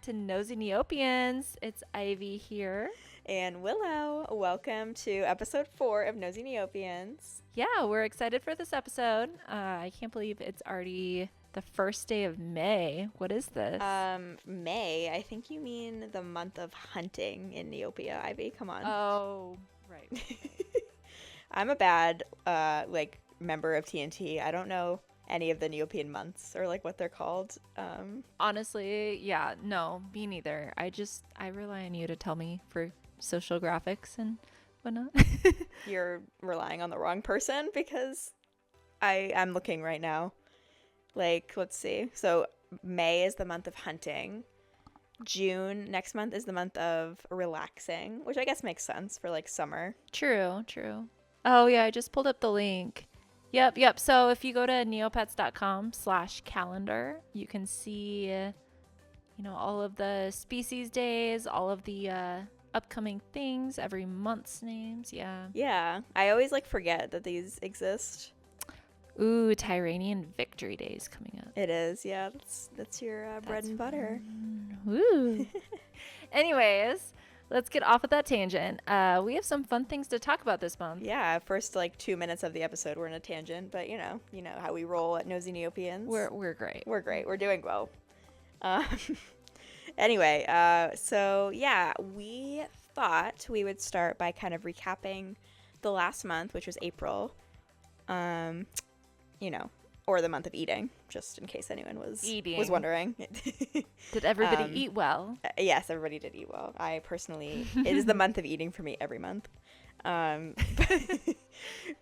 to Nosy Neopians. It's Ivy here. And Willow, welcome to episode 4 of Nosy Neopians. Yeah, we're excited for this episode. I can't believe it's already the first day of May. What is this? May, I think you mean the month of hunting in Neopia, Ivy. Come on. Oh, right. I'm a bad, member of TNT. I don't know any of the Neopian months or, what they're called. Honestly, yeah, no, me neither. I rely on you to tell me for social graphics and whatnot. You're relying on the wrong person because I'm looking right now. Let's see. So May is the month of hunting. June, next month, is the month of relaxing, which I guess makes sense for, summer. True. Oh, yeah, I just pulled up the link. Yep. So if you go to neopets.com/calendar, you can see, all of the species days, all of the upcoming things, every month's names. Yeah. Yeah. I always, forget that these exist. Ooh, Tyranian Victory Day is coming up. It is, yeah. That's your bread and butter. Woo. Anyways, let's get off of that tangent. We have some fun things to talk about this month. Yeah, first 2 minutes of the episode we're in a tangent, but you know how we roll at Nosy Neopians. We're great. We're great. We're doing well. Anyway, so yeah, we thought we would start by kind of recapping the last month, which was April. Or the month of eating, just in case anyone was wondering. Did everybody eat well? Yes, everybody did eat well. I personally, it is the month of eating for me every month.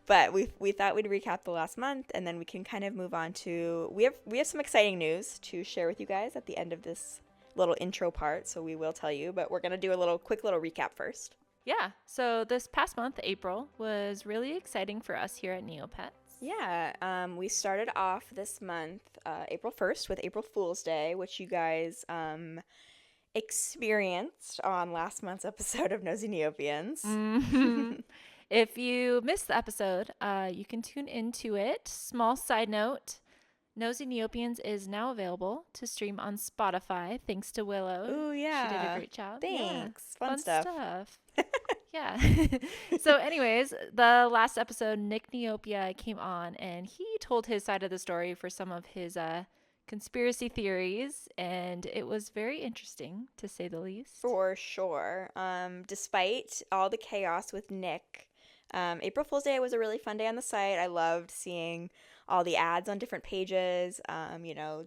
But we thought we'd recap the last month, and then we can kind of move on to, we have some exciting news to share with you guys at the end of this little intro part, so we will tell you, but we're going to do a quick little recap first. Yeah, so this past month, April, was really exciting for us here at Neopets. Yeah, we started off this month, April 1st, with April Fool's Day, which you guys experienced on last month's episode of Nosy Neopians. Mm-hmm. If you missed the episode, you can tune into it. Small side note, Nosy Neopians is now available to stream on Spotify, thanks to Willow. Ooh, yeah. She did a great job. Thanks. Yeah. Fun stuff. Yeah. So anyways, the last episode, Nick Neopia came on and he told his side of the story for some of his conspiracy theories, and it was very interesting, to say the least. For sure. Despite all the chaos with Nick, April Fool's Day was a really fun day on the site. I loved seeing all the ads on different pages,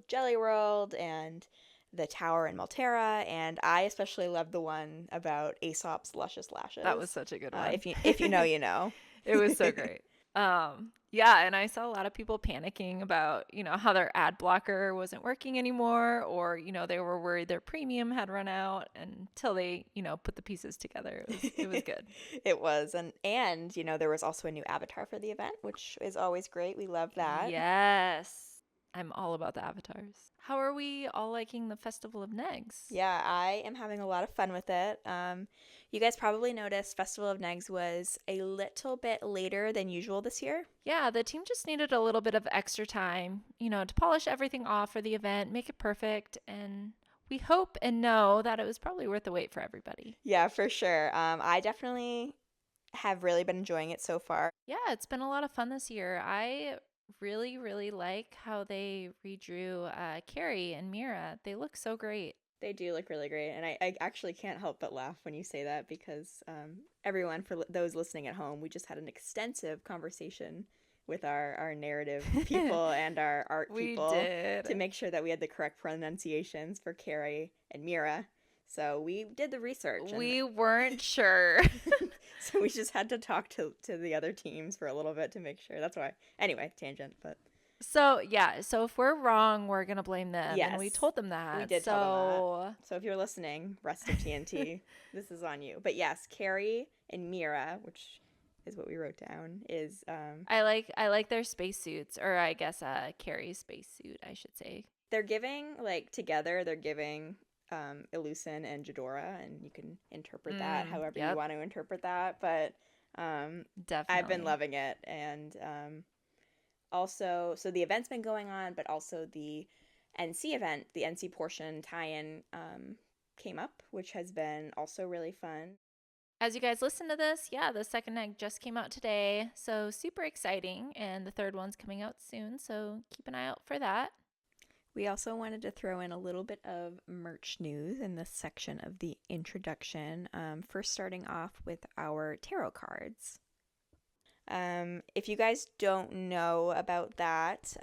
Jelly World and the tower in Malterra, and I especially loved the one about Aesop's luscious lashes. That was such a good one. If you know, you know. It was so great. Yeah, and I saw a lot of people panicking about, how their ad blocker wasn't working anymore, or, they were worried their premium had run out until they, put the pieces together. It was good. It was. And there was also a new avatar for the event, which is always great. We love that. Yes. I'm all about the avatars. How are we all liking the Festival of Neggs? Yeah, I am having a lot of fun with it. You guys probably noticed Festival of Neggs was a little bit later than usual this year. Yeah, the team just needed a little bit of extra time, to polish everything off for the event, make it perfect, and we hope and know that it was probably worth the wait for everybody. Yeah, for sure. I definitely have really been enjoying it so far. Yeah, it's been a lot of fun this year. I really, really like how they redrew Carrie and Mira. They look so great. They do look really great, and I actually can't help but laugh when you say that because everyone, for those listening at home, we just had an extensive conversation with our narrative people and our art people to make sure that we had the correct pronunciations for Carrie and Mira. So we did the research. We weren't sure. So we just had to talk to the other teams for a little bit to make sure. That's why. Anyway, tangent, but. So, yeah. So if we're wrong, we're going to blame them. Yes. And we told them that. We did tell them that. So if you're listening, rest of TNT, this is on you. But yes, Carrie and Mira, which is what we wrote down, is. I like their spacesuits, or I guess Carrie's spacesuit, I should say. They're giving, together, they're giving Elucin and Jadora, and you can interpret that however you want to interpret that, but definitely I've been loving it. And also, so the event's been going on, but also the NC event, the NC portion tie-in came up, which has been also really fun. As you guys listen to this, yeah, the second egg just came out today. So super exciting. And the third one's coming out soon. So keep an eye out for that. We also wanted to throw in a little bit of merch news in this section of the introduction. First, starting off with our tarot cards. If you guys don't know about that,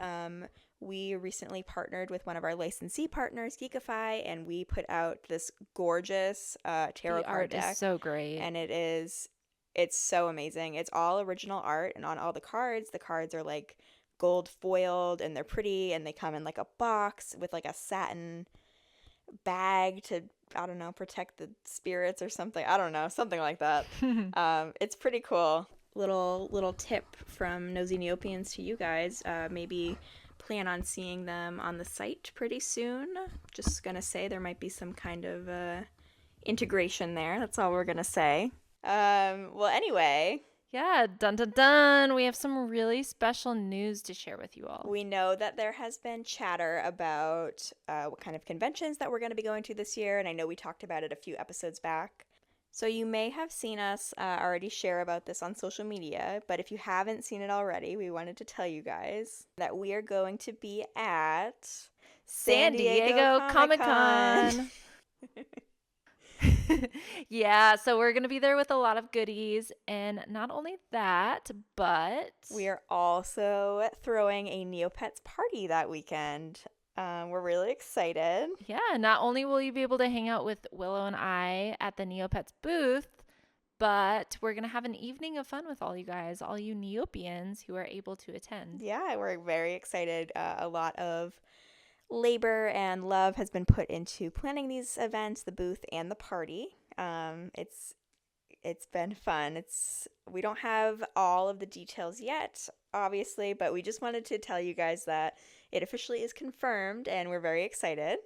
we recently partnered with one of our licensee partners, Geekify, and we put out this gorgeous tarot The card art deck. is so great. And it's so amazing. It's all original art, and on all the cards are like gold foiled, and they're pretty, and they come in like a box with like a satin bag to, I don't know, protect the spirits or something. I don't know, something like that. It's pretty cool. Little tip from Nosy Neopians to you guys. Maybe plan on seeing them on the site pretty soon. Just gonna say there might be some kind of integration there. That's all we're gonna say. Well, anyway, Yeah, dun dun dun. We have some really special news to share with you all. we know that there has been chatter about what kind of conventions that we're going to be going to this year, and I know we talked about it a few episodes back. So you may have seen us already share about this on social media, but if you haven't seen it already, we wanted to tell you guys that we are going to be at San Diego Comic-Con. Yeah, so we're going to be there with a lot of goodies. And not only that, but we are also throwing a Neopets party that weekend. We're really excited. Yeah, not only will you be able to hang out with Willow and I at the Neopets booth, but we're going to have an evening of fun with all you guys, all you Neopians who are able to attend. Yeah, we're very excited. A lot of labor and love has been put into planning these events, the booth and the party. It's been fun. We don't have all of the details yet, obviously, but we just wanted to tell you guys that it officially is confirmed, and we're very excited.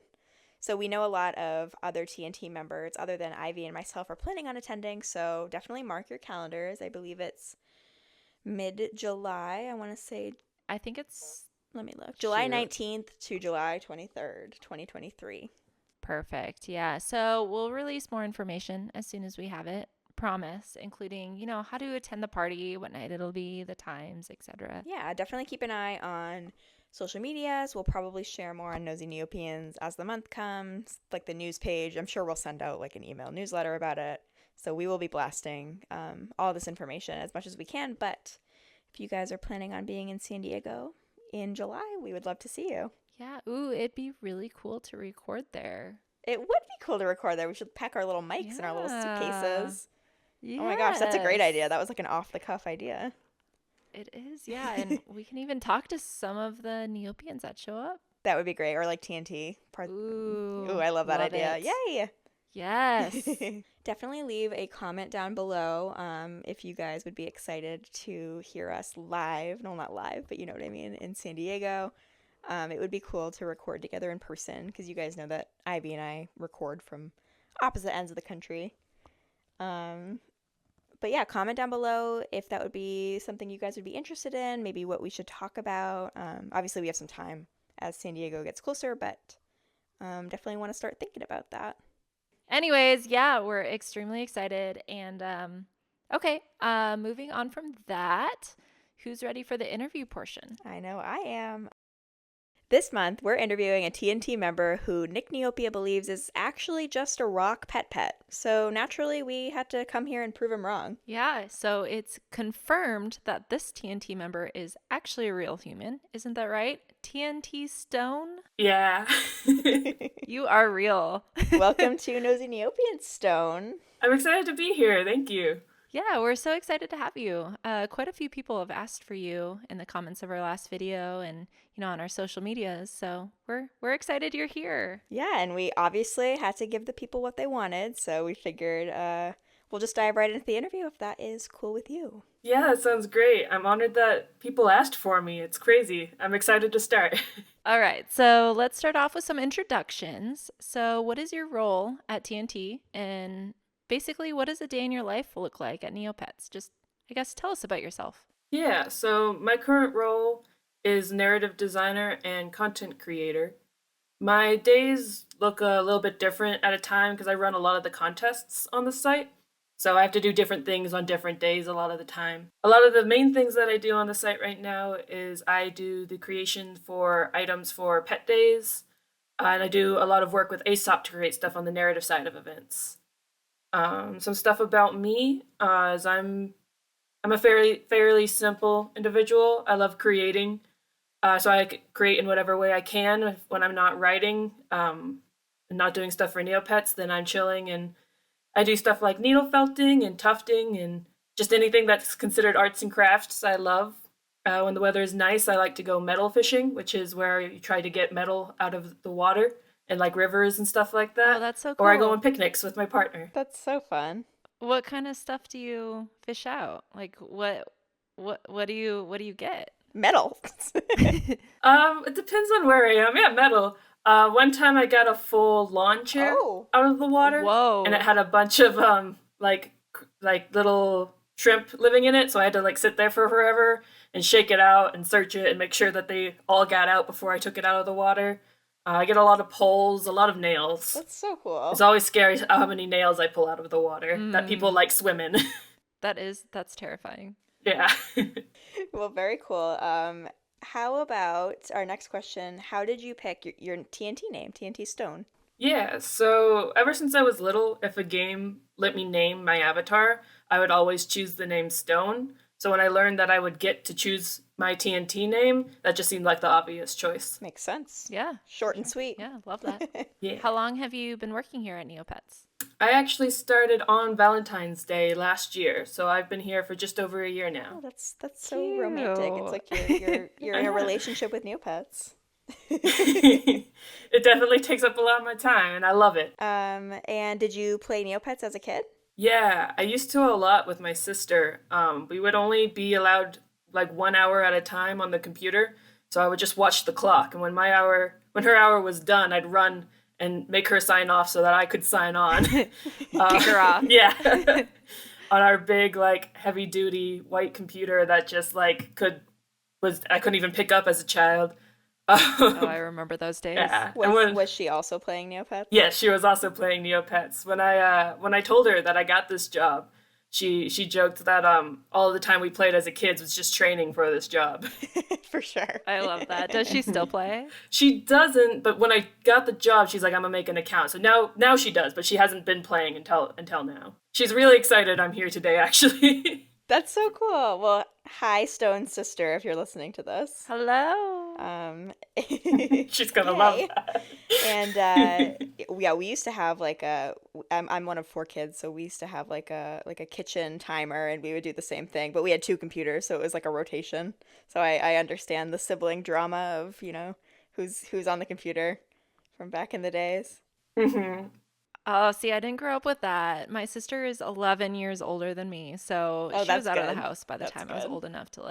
So we know a lot of other TNT members other than Ivy and myself are planning on attending, so definitely mark your calendars. I believe it's mid-July. I want to say, I think it's, let me look, July 19th to July 23rd, 2023. Perfect. Yeah. So we'll release more information as soon as we have it. Promise, including, how to attend the party, what night it'll be, the times, etc. Yeah, definitely keep an eye on social medias. We'll probably share more on Nosy Neopians as the month comes, like the news page. I'm sure we'll send out like an email newsletter about it. So we will be blasting all this information as much as we can. But if you guys are planning on being in San Diego in July, we would love to see you. Yeah. Ooh, it'd be really cool to record there. It would be cool to record there. We should pack our little mics and our little suitcases. Yes. Oh my gosh, that's a great idea. That was like an off-the-cuff idea. It is, yeah. And we can even talk to some of the Neopians that show up. That would be great. Or like TNT. Ooh, I love that idea. it. Yay! Yes. Definitely leave a comment down below if you guys would be excited to hear us live. No, not live, but you know what I mean, in San Diego. It would be cool to record together in person because you guys know that Ivy and I record from opposite ends of the country. But yeah, comment down below if that would be something you guys would be interested in, maybe what we should talk about. Obviously, we have some time as San Diego gets closer, but definitely want to start thinking about that. Anyways, yeah, we're extremely excited. And okay, moving on from that, who's ready for the interview portion? I know I am. This month, we're interviewing a TNT member who Nick Neopia believes is actually just a rock pet. So naturally, we had to come here and prove him wrong. Yeah, so it's confirmed that this TNT member is actually a real human. Isn't that right? TNT Stone? Yeah. You are real. Welcome to Nosy Neopian Stone. I'm excited to be here. Thank you. Yeah, we're so excited to have you. Quite a few people have asked for you in the comments of our last video and, on our social medias. So we're excited you're here. Yeah, and we obviously had to give the people what they wanted. So we figured we'll just dive right into the interview if that is cool with you. Yeah, that sounds great. I'm honored that people asked for me. It's crazy. I'm excited to start. All right, so let's start off with some introductions. So what is your role at TNT? And basically, what does a day in your life look like at Neopets? Just, I guess, tell us about yourself. Yeah, so my current role is narrative designer and content creator. My days look a little bit different at a time because I run a lot of the contests on the site. So I have to do different things on different days a lot of the time. A lot of the main things that I do on the site right now is I do the creation for items for pet days, and I do a lot of work with Aesop to create stuff on the narrative side of events. Some stuff about me is I'm a fairly simple individual. I love creating, so I create in whatever way I can. When I'm not writing and not doing stuff for Neopets, then I'm chilling and I do stuff like needle felting and tufting and just anything that's considered arts and crafts. I love. When the weather is nice, I like to go metal fishing, which is where you try to get metal out of the water and like rivers and stuff like Oh, that. that's so Or I go on cool. picnics with my partner. That's so fun. What kind of stuff do you fish out? Like what do you get? Metal. It depends on where I am. Yeah, metal. One time I got a full lawn chair Oh, out of the water, and it Whoa. had a bunch of like little shrimp living in it. So I had to like sit there for forever and shake it out and search it and make sure that they all got out before I took it out of the water. I get a lot of poles, a lot of nails. that's so It's cool. always scary how many nails I pull out of the water that people Mm, like swim in. that's terrifying. Yeah. Well, very cool. How about our next question? How did you pick your TNT name, TNT Stone? Yeah, so ever since I was little, if a game let me name my avatar, I would always choose the name Stone. So when I learned that I would get to choose my TNT name, that just seemed like the obvious choice. Makes sense. Yeah, for Short and sure. sweet. Yeah, love that. Yeah. How long have you been working here at Neopets? I actually started on Valentine's Day last year, so I've been here for just over a year Oh, now. that's so romantic. It's Cute. like you're I in a know. relationship with Neopets. It definitely takes up a lot of my time, and I love it. And did you play Neopets as a kid? Yeah, I used to a lot with my sister. We would only be allowed like 1 hour at a time on the computer, so I would just watch the clock. And when her hour was done, I'd run and make her sign off so that I could sign on. Kick her off. Yeah, on our big like heavy duty white computer that just like could was I couldn't even pick up as a child. Oh, I Um, remember those days. yeah, and Was when was she also playing Neopets? yeah, she was also playing Neopets. When I told her that I got this job, she joked that all the time we played as a kids was just training for this job. For sure. I love that. Does she still play? She doesn't, but when I got the job, she's like, I'm gonna make an account. So now she does, but she hasn't been playing until now. She's really excited I'm here today, actually. That's so cool. Well, hi, Stone's sister, if you're listening to this. Hello. She's gonna love Yay. that. And yeah, we used to have like I'm one of four kids, so we used to have like a kitchen timer, and we would do the same thing. But we had two computers, so it was like a rotation. So I understand the sibling drama of who's on the computer from back in the days. Hmm. Oh, see, I didn't grow up with that. My sister is 11 years older than me, so Oh, she was that's out of the good. house by the That's time I was good. old enough to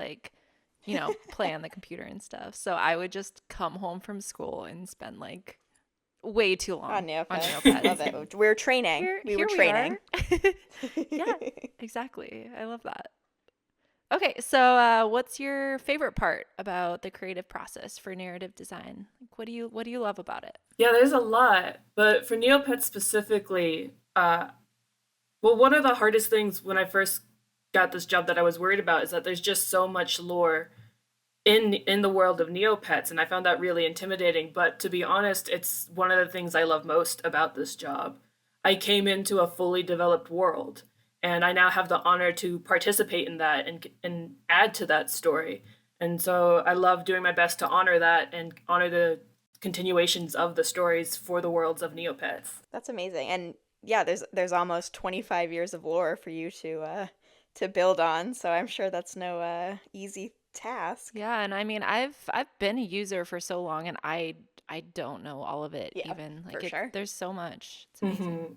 play on the computer and stuff. So I would just come home from school and spend like way too On long on Neopets, love Neopets. it. We were training. We were Here we are. training. Yeah, exactly. I love that. Okay, so what's your favorite part about the creative process for narrative design? Like, what do you love about it? Yeah, there's a lot, but for Neopets specifically, well, one of the hardest things when I first got this job that I was worried about is that there's just so much lore in the world of Neopets, and I found that really intimidating. But to be honest, it's one of the things I love most about this job. I came into a fully developed world, and I now have the honor to participate in that and add to that story. And so I love doing my best to honor that and honor the continuations of the stories for the worlds of Neopets. That's amazing. And yeah, there's almost 25 years of lore for you to build on, so I'm sure that's no easy task. Yeah, and I mean, I've been a user for so long, and I don't know all of it Yeah, even. for Like sure. there's so much. It's amazing. Hmm.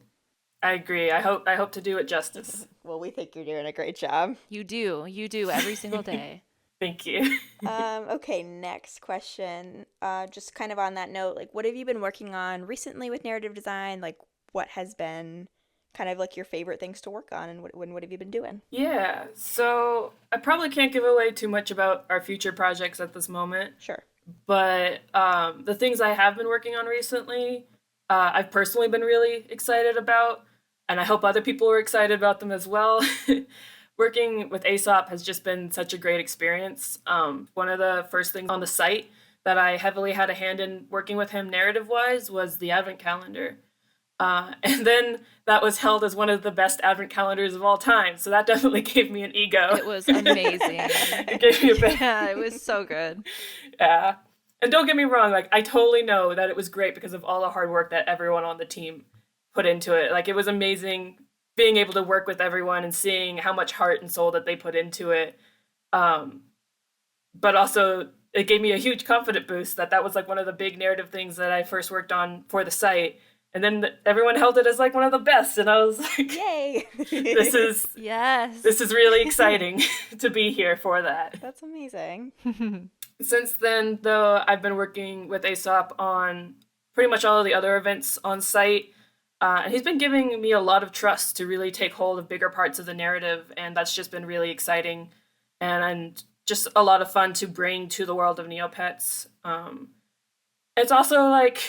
I agree. I hope to do it justice. Well, we think you're doing a great job. You do every single day. Thank you. Okay, next question. Just kind of on that note, like, what have you been working on recently with narrative design? Like, what has been kind of like your favorite things to work on, and what have you been doing? Yeah, so I probably can't give away too much about our future projects at this moment, Sure. but the things I have been working on recently, I've personally been really excited about, and I hope other people are excited about them as well. Working with Aesop has just been such a great experience. One of the first things on the site that I heavily had a hand in working with him narrative wise was the advent calendar. And then that was held as one of the best advent calendars of all time. So that definitely gave me an ego. It was amazing. It gave me a bit. Yeah, it was so good. Yeah. And don't get me wrong, like I totally know that it was great because of all the hard work that everyone on the team put into it. Like it was amazing being able to work with everyone and seeing how much heart and soul that they put into it. But also it gave me a huge confident boost that was like one of the big narrative things that I first worked on for the site. And then everyone held it as like one of the best, and I was like, Yay! this is really exciting to be here for that. That's amazing. Since then, though, I've been working with Aesop on pretty much all of the other events on site, and he's been giving me a lot of trust to really take hold of bigger parts of the narrative, and that's just been really exciting and just a lot of fun to bring to the world of Neopets. It's also like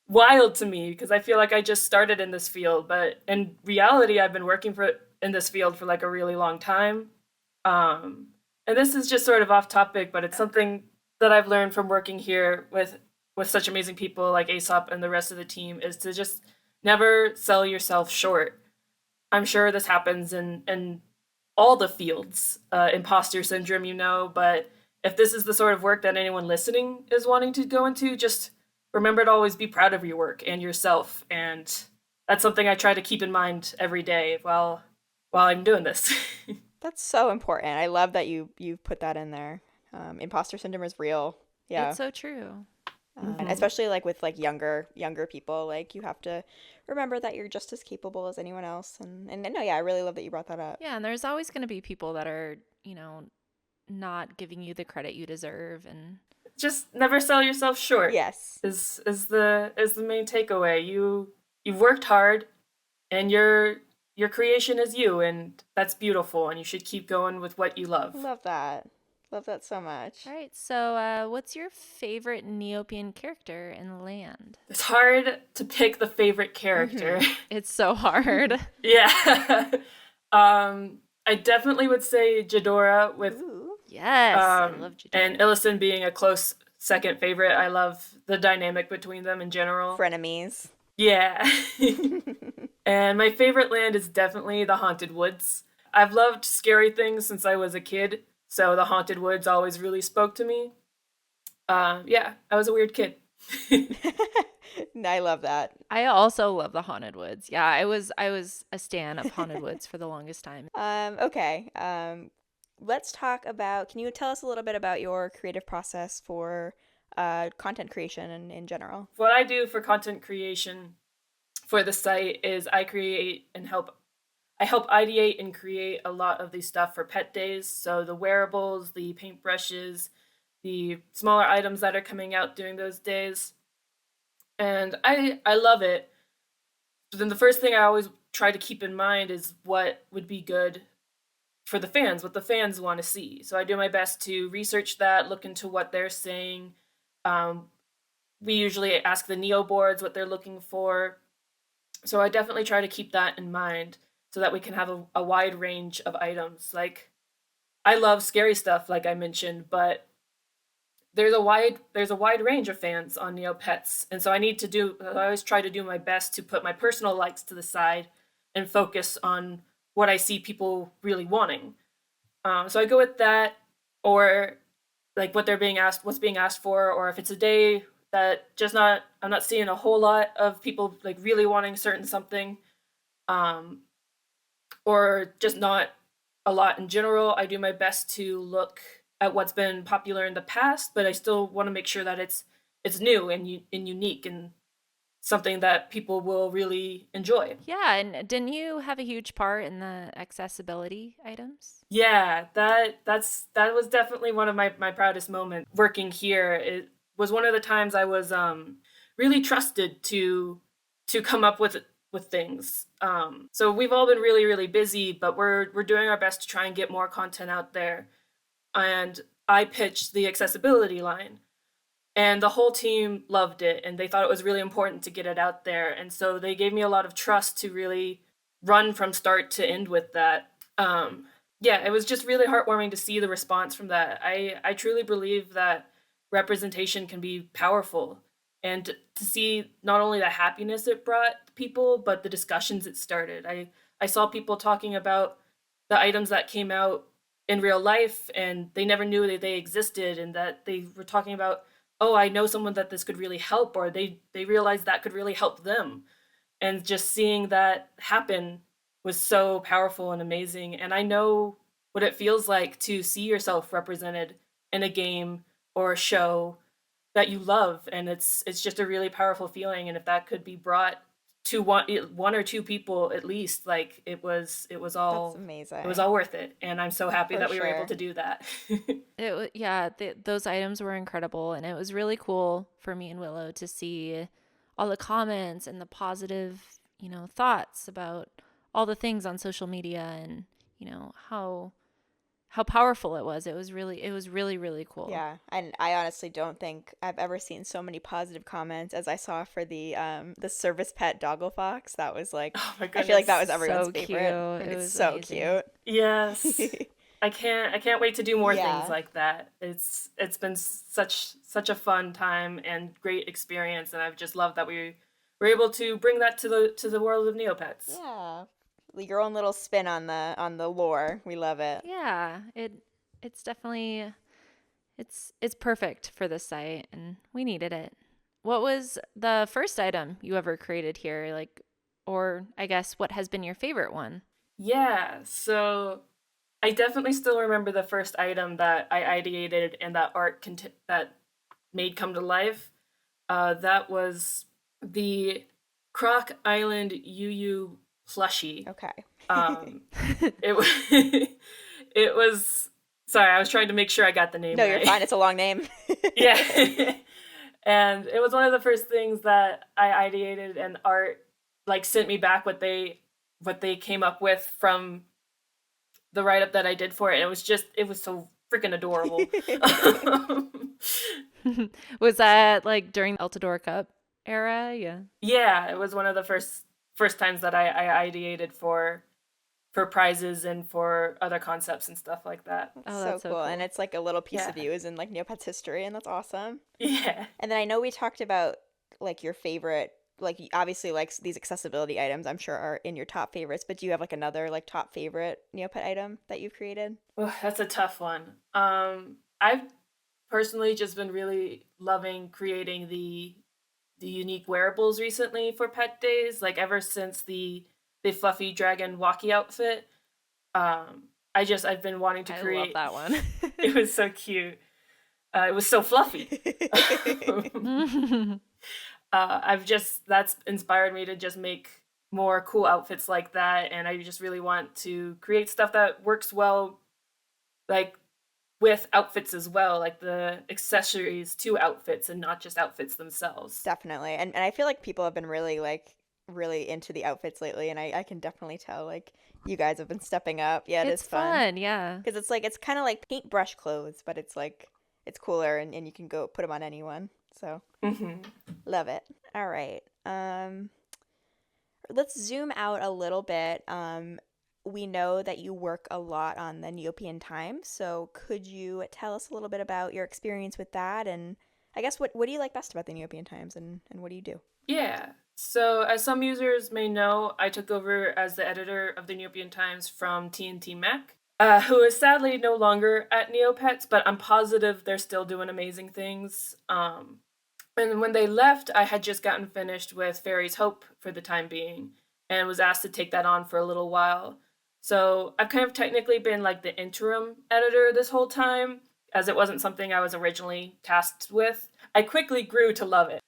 wild to me because I feel like I just started in this field, but in reality, I've been working in this field for like a really long time. And this is just sort of off topic, but it's something that I've learned from working here with such amazing people like Aesop and the rest of the team is to just never sell yourself short. I'm sure this happens in all the fields, imposter syndrome, but if this is the sort of work that anyone listening is wanting to go into, just remember to always be proud of your work and yourself. And that's something I try to keep in mind every day while I'm doing this. That's so important. I love that you put that in there. Imposter syndrome is real. Yeah. It's so true. And especially like with like younger people, like you have to remember that you're just as capable as anyone else. And no, yeah, I really love that you brought that up. Yeah, and there's always going to be people that are, not giving you the credit you deserve, and just never sell yourself short. Yes. Is the main takeaway. You've worked hard and your creation is you, and that's beautiful, and you should keep going with what you love. Love that. Love that so much. All right, so what's your favorite Neopian character in the land? It's hard to pick the favorite character. It's so hard. Yeah. I definitely would say Jadora with Yes, I love Jadora. And Illison being a close second favorite. I love the dynamic between them in general. Frenemies. Yeah. And my favorite land is definitely the Haunted Woods. I've loved scary things since I was a kid, so the Haunted Woods always really spoke to me. Yeah, I was a weird kid. I love that. I also love the Haunted Woods. Yeah, I was a stan of Haunted Woods for the longest time. Okay. Let's talk about, can you tell us a little bit about your creative process for content creation and in general? What I do for content creation for the site is I help ideate and create a lot of the stuff for pet days. So the wearables, the paintbrushes, the smaller items that are coming out during those days. And I love it. But then the first thing I always try to keep in mind is what would be good for the fans, what the fans want to see. So I do my best to research that, look into what they're saying. We usually ask the Neo boards what they're looking for. So I definitely try to keep that in mind so that we can have a wide range of items. Like, I love scary stuff, like I mentioned, but there's a wide range of fans on Neopets, and so I always try to do my best to put my personal likes to the side and focus on what I see people really wanting. So I go with that, or like what's being asked for, or if it's a day that I'm not seeing a whole lot of people like really wanting certain something, or just not a lot in general. I do my best to look at what's been popular in the past, but I still want to make sure that it's new and unique and something that people will really enjoy. Yeah, and didn't you have a huge part in the accessibility items? Yeah, that was definitely one of my proudest moments working here. It was one of the times I was really trusted to come up with things. So we've all been really, really busy, but we're doing our best to try and get more content out there. And I pitched the accessibility line. And the whole team loved it, and they thought it was really important to get it out there. And so they gave me a lot of trust to really run from start to end with that. Yeah, it was just really heartwarming to see the response from that. I truly believe that representation can be powerful, and to see not only the happiness it brought people, but the discussions it started. I saw people talking about the items that came out in real life, and they never knew that they existed, and that they were talking about, oh, I know someone that this could really help, or they realized that could really help them. And just seeing that happen was so powerful and amazing. And I know what it feels like to see yourself represented in a game or a show that you love, and it's just a really powerful feeling. And if that could be brought to one or two people at least, like That's it was amazing. all worth it. And I'm so happy For that we were able sure. to do that. Yeah, those items were incredible, and it was really cool for me and Willow to see all the comments and the positive, thoughts about all the things on social media, and how powerful it was. It was really really cool. Yeah, and I honestly don't think I've ever seen so many positive comments as I saw for the service pet doggle fox. That was like, Oh my I feel like that goodness. was everyone's So cute. favorite, and It it's was so amazing. cute. Yes. I can't wait to do more things Yeah. like that. It's been such a fun time and great experience, and I've just loved that we were able to bring that to the world of Neopets. Yeah. Your own little spin on the lore. We love it. Yeah, it's definitely it's perfect for this site, and we needed it. What was the first item you ever created here, like, or I guess what has been your favorite one? Yeah, so I definitely still remember the first item that I ideated and that that made come to life. That was the Croc Island UU plushie. Okay. Um, it was it was sorry, I was trying to make sure I got the name No, you're right. fine. It's a long name. Yeah. And it was one of the first things that I ideated, and art like sent me back what they came up with from the write up that I did for it. And it was so freaking adorable. Was that like during the Eltador Cup era? Yeah. Yeah, it was one of the first times that I ideated for prizes and for other concepts and stuff like that. That's Oh, so that's so cool. And cool. it's like a little piece Yeah. of you is in like Neopets history, and that's awesome. Yeah. And then I know we talked about like your favorite, like obviously like these accessibility items I'm sure are in your top favorites, but do you have like another like top favorite Neopet item that you've created? Oh, that's a tough one. I've personally just been really loving creating the unique wearables recently for pet days, like ever since the fluffy dragon walkie outfit. I've been wanting to I love create. that one. It was so cute. It was so fluffy. I've just That's inspired me to just make more cool outfits like that, and I just really want to create stuff that works well, like with outfits as well, like the accessories to outfits and not just outfits themselves. Definitely. And I feel like people have been really like really into the outfits lately, and I can definitely tell like you guys have been stepping up. Yeah, it is It's fun. fun, yeah. Because it's like it's kind of like paintbrush clothes, but it's like it's cooler, and you can go put them on anyone. So Hmm. love it. All right. Let's zoom out a little bit. We know that you work a lot on the Neopian Times, so could you tell us a little bit about your experience with that, and I guess what do you like best about the Neopian Times, and what do you do? Yeah. So, as some users may know, I took over as the editor of the Neopian Times from TNT Mac, who is sadly no longer at Neopets, but I'm positive they're still doing amazing things. And when they left, I had just gotten finished with Fairy's Hope for the time being and was asked to take that on for a little while. So I've kind of technically been like the interim editor this whole time, as it wasn't something I was originally tasked with. I quickly grew to love it.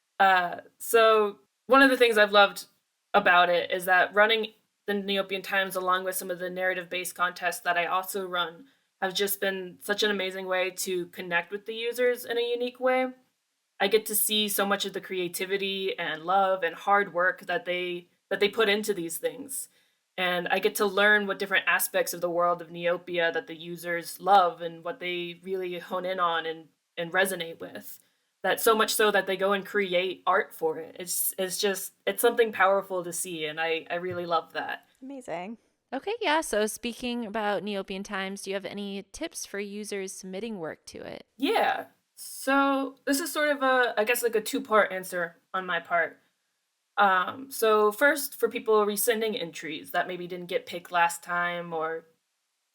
So one of the things I've loved about it is that running the Neopian Times along with some of the narrative based contests that I also run have just been such an amazing way to connect with the users in a unique way. I get to see so much of the creativity and love and hard work that they put into these things. And I get to learn what different aspects of the world of Neopia that the users love and what they really hone in on and resonate with. that so much so that they go and create art for it. It's something powerful to see, and I really love that. Amazing. Okay, yeah. So speaking about Neopian Times, do you have any tips for users submitting work to it? Yeah. So this is sort of I guess like a two-part answer on my part. So first, for people resending entries that maybe didn't get picked last time or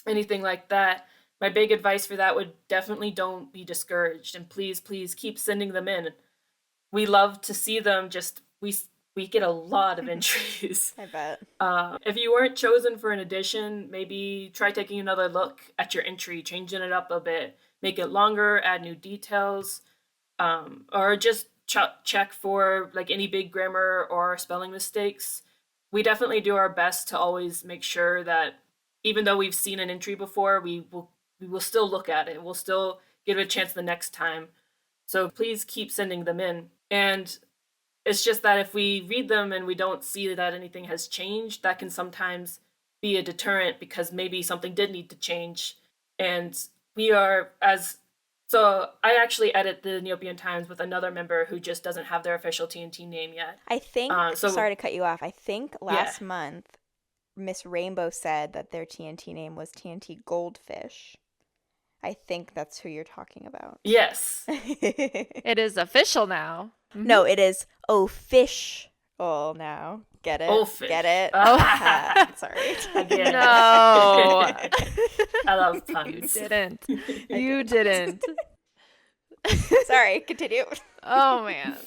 anything like that, my big advice for that would definitely don't be discouraged, and please, please keep sending them in. We love to see them. Just we get a lot of entries. I bet. If you weren't chosen for an edition, maybe try taking another look at your entry, changing it up a bit, make it longer, add new details, or just check for like any big grammar or spelling mistakes. We definitely do our best to always make sure that even though we've seen an entry before, we will still look at it. We'll still give it a chance the next time. So please keep sending them in. And it's just that if we read them and we don't see that anything has changed, that can sometimes be a deterrent because maybe something did need to change. And we are, as so I actually edit the Neopian Times with another member who just doesn't have their official TNT name yet. I think, sorry to cut you off, I think Yeah. last month Miss Rainbow said that their TNT name was TNT Goldfish. I think that's who you're talking about. Yes. It is official now. No, it is official now. Get it? Oldfish. Get it? Oh. Sorry. Again. No. I love You puns. didn't. You didn't. Sorry, continue. Oh, man.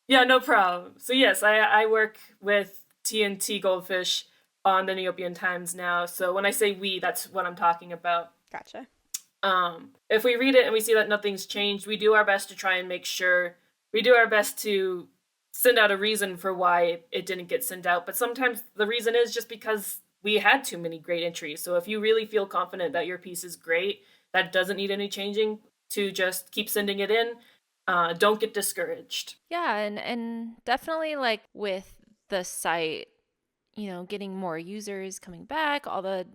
Yeah, no problem. So yes, I work with TNT Goldfish on the Neopian Times now. So when I say we, that's what I'm talking about. Gotcha. If we read it and we see that nothing's changed, we do our best to try and make sure we do our best to send out a reason for why it didn't get sent out. But sometimes the reason is just because we had too many great entries. So if you really feel confident that your piece is great, that doesn't need any changing, to just keep sending it in. Don't get discouraged. Yeah, and definitely like with the site, getting more users coming back, all the,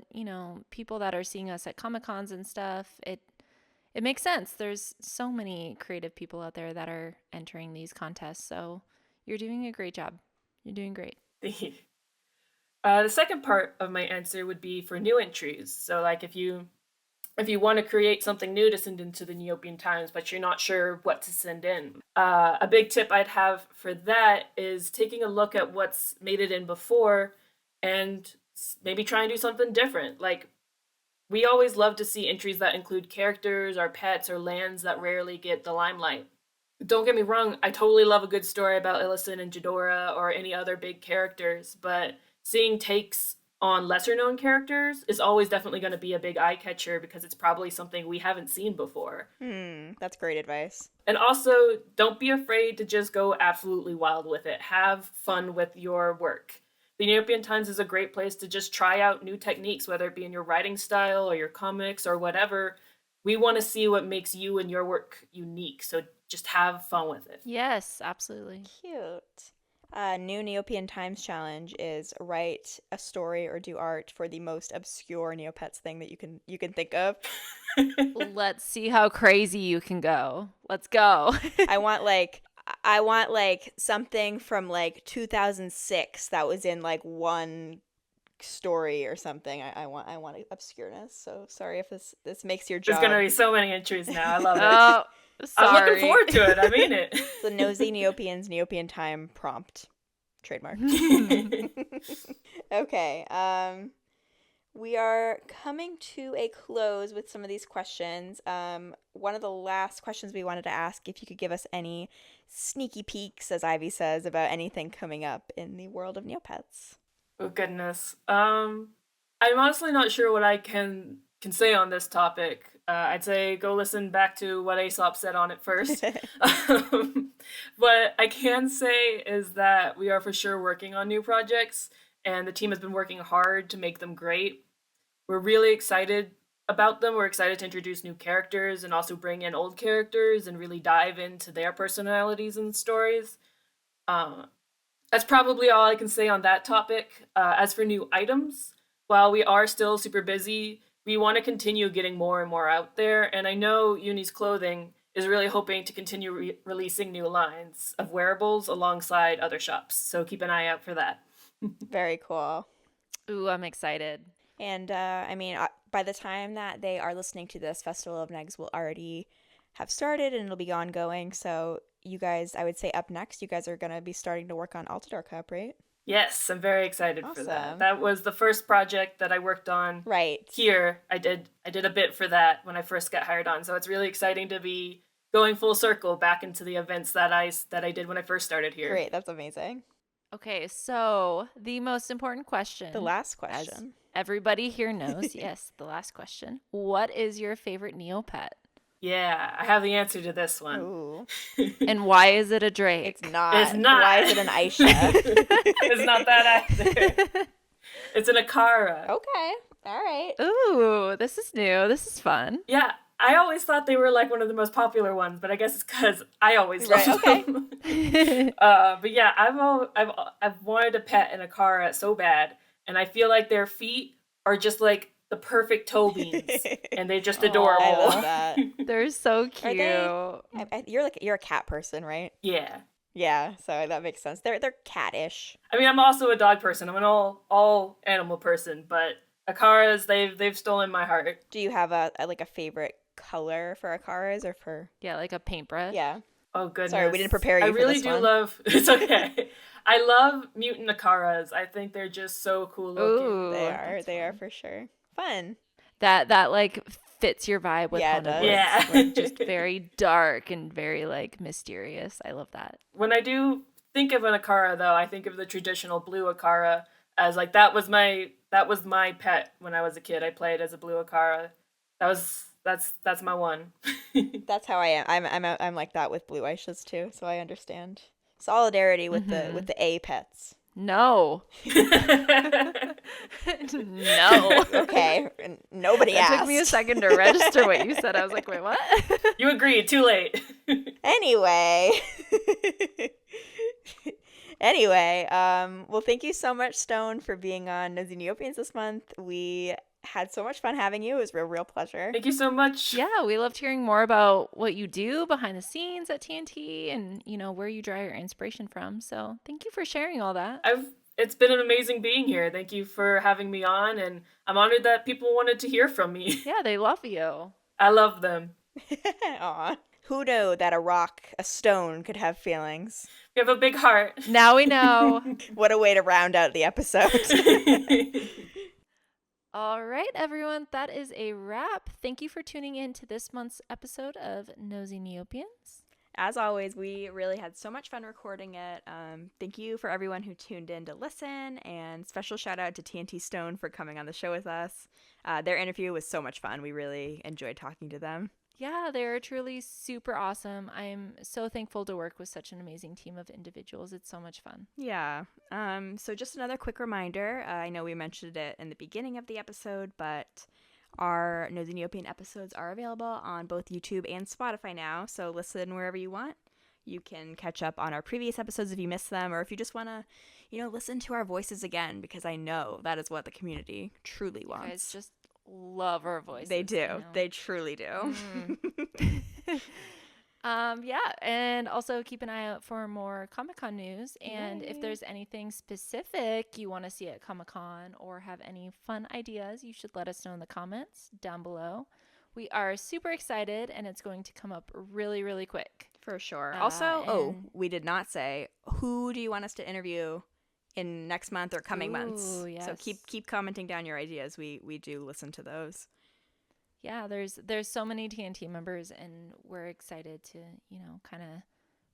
people that are seeing us at Comic-Cons and stuff, it makes sense. There's so many creative people out there that are entering these contests. So you're doing a great job. You're doing great. The second part of my answer would be for new entries. So like if you want to create something new to send into the Neopian Times, but you're not sure what to send in, a big tip I'd have for that is taking a look at what's made it in before and maybe try and do something different. Like, we always love to see entries that include characters or pets or lands that rarely get the limelight. Don't get me wrong, I totally love a good story about Illicin and Jadora or any other big characters, but seeing takes on lesser known characters is always definitely going to be a big eye catcher because it's probably something we haven't seen before. That's great advice. And also, don't be afraid to just go absolutely wild with it. Have fun with your work. The Neopian Times is a great place to just try out new techniques, whether it be in your writing style or your comics or whatever. We want to see what makes you and your work unique, so just have fun with it. Yes, absolutely. Cute. New Neopian Times challenge is write a story or do art for the most obscure Neopets thing that you can think of. Let's see how crazy you can go. Let's go. I want like something from like 2006 that was in like one story or something. I want obscureness. So sorry if this makes your job. There's gonna be so many entries now. I love it. Oh, sorry. I'm looking forward to it. I mean it. The Nosy Neopians Neopian Time prompt trademark. Okay. We are coming to a close with some of these questions. One of the last questions we wanted to ask, if you could give us any sneaky peeks, as Ivy says, about anything coming up in the world of Neopets. Oh goodness. I'm honestly not sure what I can say on this topic. I'd say go listen back to what Aesop said on it first. What I can say is that we are for sure working on new projects, and the team has been working hard to make them great. We're really excited about them. We're excited to introduce new characters and also bring in old characters and really dive into their personalities and stories. That's probably all I can say on that topic. As for new items, while we are still super busy, we want to continue getting more and more out there. And I know Uni's clothing is really hoping to continue releasing new lines of wearables alongside other shops. So keep an eye out for that. Very cool. Ooh, I'm excited. And I mean, by the time that they are listening to this, Festival of Neggs will already have started and it'll be ongoing. So you guys, I would say up next, you guys are going to be starting to work on Altador Cup, right? Yes, I'm very excited for that. Awesome. That was the first project that I worked on. Right. Here, I did a bit for that when I first got hired on. So it's really exciting to be going full circle back into the events that I did when I first started here. Great, that's amazing. Okay, so the most important question. The last question. Everybody here knows, yes, the last question. What is your favorite Neopet? Yeah, I have the answer to this one. Ooh. And why is it a Drake? It's not. It's not. Why is it an Aisha? It's not that either. It's an Akara. Okay. All right. Ooh, this is new. This is fun. Yeah, I always thought they were like one of the most popular ones, but I guess it's because I always loved them. But yeah, I've wanted to pet an Akara so bad, and I feel like their feet are just like the perfect toe beans, and they're just adorable. I love that. They're so cute. You're a cat person, right? Yeah. Yeah, so that makes sense. They're cattish. I mean, I'm also a dog person. I'm an all animal person, but Akaras, they've stolen my heart. Do you have a favorite color for Akaras or for? Yeah, like a paintbrush. Yeah. Oh goodness. Sorry, we didn't prepare you I for really this do one. love. It's okay. I love mutant Akaras. I think they're just so cool looking. Ooh, They are for sure. Fun. That like fits your vibe with Yeah, it Hunter does. Yeah. Woods. Like, just very dark and very like mysterious. I love that. When I do think of an Akara, though, I think of the traditional blue Akara as like that was my pet when I was a kid. I played as a blue Akara. That's my one. That's how I am. I'm like that with blue Aishas too, so I understand. Solidarity with the A pets. No. No. Okay, and nobody It asked. took me a second to register what you said. I was like, wait, what? You agreed. Too late. Anyway. Well, thank you so much, Stone, for being on Nosy Neopians this month. We had so much fun having you. It was a real pleasure. Thank you so much. Yeah, we loved hearing more about what you do behind the scenes at TNT and, where you draw your inspiration from. So thank you for sharing all that. It's been an amazing being here. Thank you for having me on, and I'm honored that people wanted to hear from me. Yeah, they love you. I love them. Aw. Who knew that a stone could have feelings? You have a big heart. Now we know. What a way to round out the episode. All right, everyone, that is a wrap. Thank you for tuning in to this month's episode of Nosy Neopians. As always, we really had so much fun recording it. Thank you for everyone who tuned in to listen, and special shout out to TNT Stone for coming on the show with us. Their interview was so much fun. We really enjoyed talking to them. Yeah, they're truly super awesome. I'm so thankful to work with such an amazing team of individuals. It's so much fun. Yeah. So just another quick reminder. I know we mentioned it in the beginning of the episode, but our Nosy Neopian episodes are available on both YouTube and Spotify now, so listen wherever you want. You can catch up on our previous episodes if you missed them, or if you just want to, listen to our voices again, because I know that is what the community truly wants. You guys just love our voices. They do. They truly do. Yeah, and also keep an eye out for more Comic-Con news. And if there's anything specific you want to see at Comic-Con or have any fun ideas, you should let us know in the comments down below. We are super excited, and it's going to come up really, really quick. For sure. Also, we did not say, who do you want us to interview in next month or coming months? Yes. So keep commenting down your ideas. We do listen to those. Yeah, there's so many TNT members, and we're excited to, kind of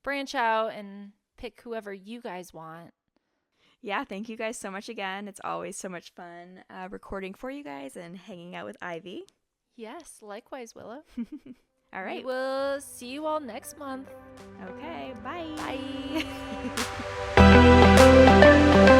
branch out and pick whoever you guys want. Yeah, thank you guys so much again. It's always so much fun recording for you guys and hanging out with Ivy. Yes, likewise, Willow. All right. We'll see you all next month. Okay, bye. Bye.